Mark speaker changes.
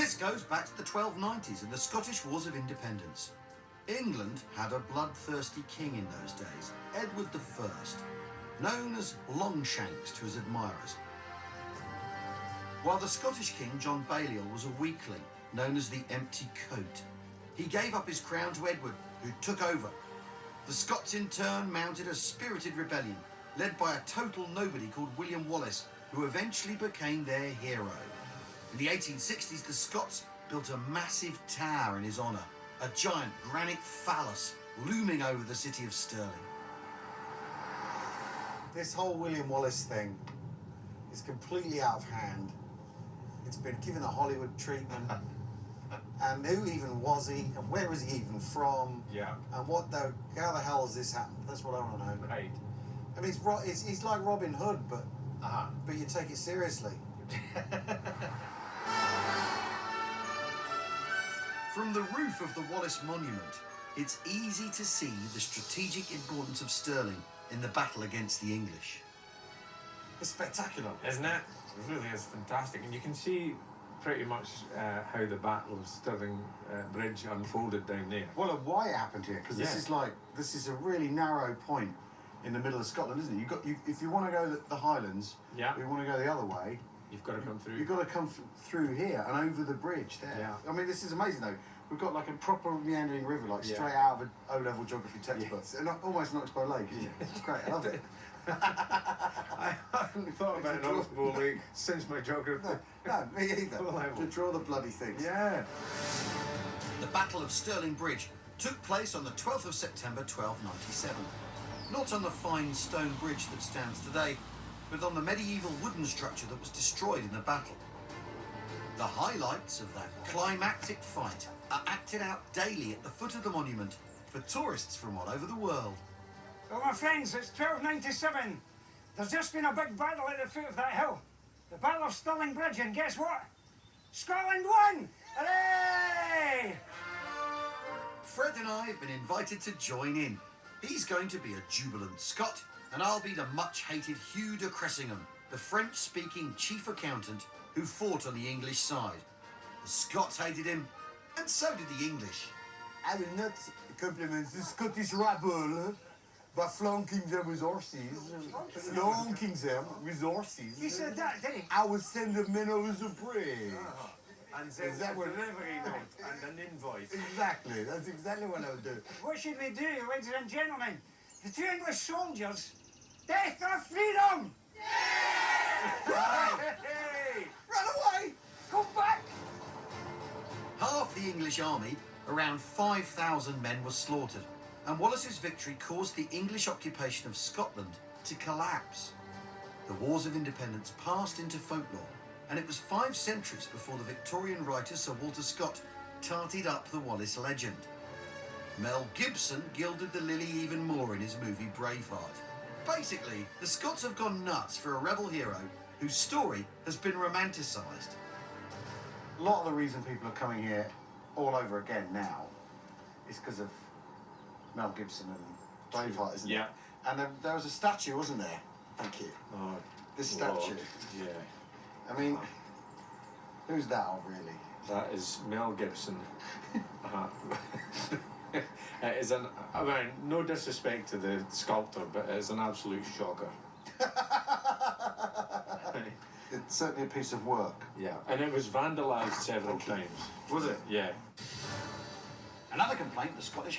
Speaker 1: This goes back to the 1290s and the Scottish Wars of Independence. England had a bloodthirsty king in those days, Edward I, known as Longshanks to his admirers. While the Scottish king, John Balliol, was a weakling, known as the Empty Coat. He gave up his crown to Edward, who took over. The Scots in turn mounted a spirited rebellion, led by a total nobody called William Wallace, who eventually became their hero. In the 1860s, the Scots built a massive tower in his honour, a giant granite phallus looming over the city of Stirling.
Speaker 2: This whole William Wallace thing is completely out of hand. It's been given a Hollywood treatment. And who even was he? And where was he even from?
Speaker 3: Yeah.
Speaker 2: And how the hell has this happened? That's what I want to know.
Speaker 3: Right.
Speaker 2: I mean, he's like Robin Hood, but you take it seriously.
Speaker 1: From the roof of the Wallace Monument, it's easy to see the strategic importance of Stirling in the battle against the English.
Speaker 2: It's spectacular.
Speaker 3: Isn't it? It really is fantastic. And you can see pretty much how the Battle of Stirling Bridge unfolded down there.
Speaker 2: Well, why it happened here, because this is a really narrow point in the middle of Scotland, isn't it? If you want to go the Highlands, you want to go the other way,
Speaker 3: you've got to come through.
Speaker 2: You've got to come through here and over the bridge there.
Speaker 3: Yeah.
Speaker 2: I mean, this is amazing though. We've got like a proper meandering river, like straight out of an O-level geography textbook, and almost an Oxbow Lake. Isn't it? It's great. I love it.
Speaker 3: I haven't thought about an Oxbow Lake since my geography.
Speaker 2: No, me either. To draw the bloody things.
Speaker 3: Yeah.
Speaker 1: The Battle of Stirling Bridge took place on the 12th of September 1297. Not on the fine stone bridge that stands today, but on the medieval wooden structure that was destroyed in the battle. The highlights of that climactic fight are acted out daily at the foot of the monument for tourists from all over the world.
Speaker 4: Well, my friends, it's 1297. There's just been a big battle at the foot of that hill. The Battle of Stirling Bridge, and guess what? Scotland won! Hooray!
Speaker 1: Fred and I have been invited to join in. He's going to be a jubilant Scot, and I'll be the much-hated Hugh de Cressingham, the French-speaking chief accountant who fought on the English side. The Scots hated him, and so did the English.
Speaker 2: I will not compliment the Scottish rabble by flanking them with horses. Flanking them with horses.
Speaker 4: He said that, didn't he?
Speaker 2: I will send the men over the bridge.
Speaker 3: And there's a delivery note and an invoice.
Speaker 2: Exactly, that's exactly what I would do.
Speaker 4: What should we do, ladies and gentlemen? The two English soldiers, death or freedom!
Speaker 3: Hey!
Speaker 2: Run away!
Speaker 4: Come back!
Speaker 1: Half the English army, around 5,000 men, was slaughtered, and Wallace's victory caused the English occupation of Scotland to collapse. The Wars of Independence passed into folklore, and it was 5 centuries before the Victorian writer Sir Walter Scott tarted up the Wallace legend. Mel Gibson gilded the lily even more in his movie Braveheart. Basically, the Scots have gone nuts for a rebel hero whose story has been romanticised.
Speaker 2: A lot of the reason people are coming here all over again now is because of Mel Gibson and Braveheart, isn't it? And there was a statue, wasn't there? Thank you.
Speaker 3: Oh,
Speaker 2: this statue.
Speaker 3: Yeah.
Speaker 2: I mean, who's that of, really?
Speaker 3: That is Mel Gibson. It is I mean, no disrespect to the sculptor, but it is an absolute shocker.
Speaker 2: It's certainly a piece of work.
Speaker 3: Yeah, and it was vandalised several times.
Speaker 2: Was it?
Speaker 3: Yeah.
Speaker 1: Another complaint the Scottish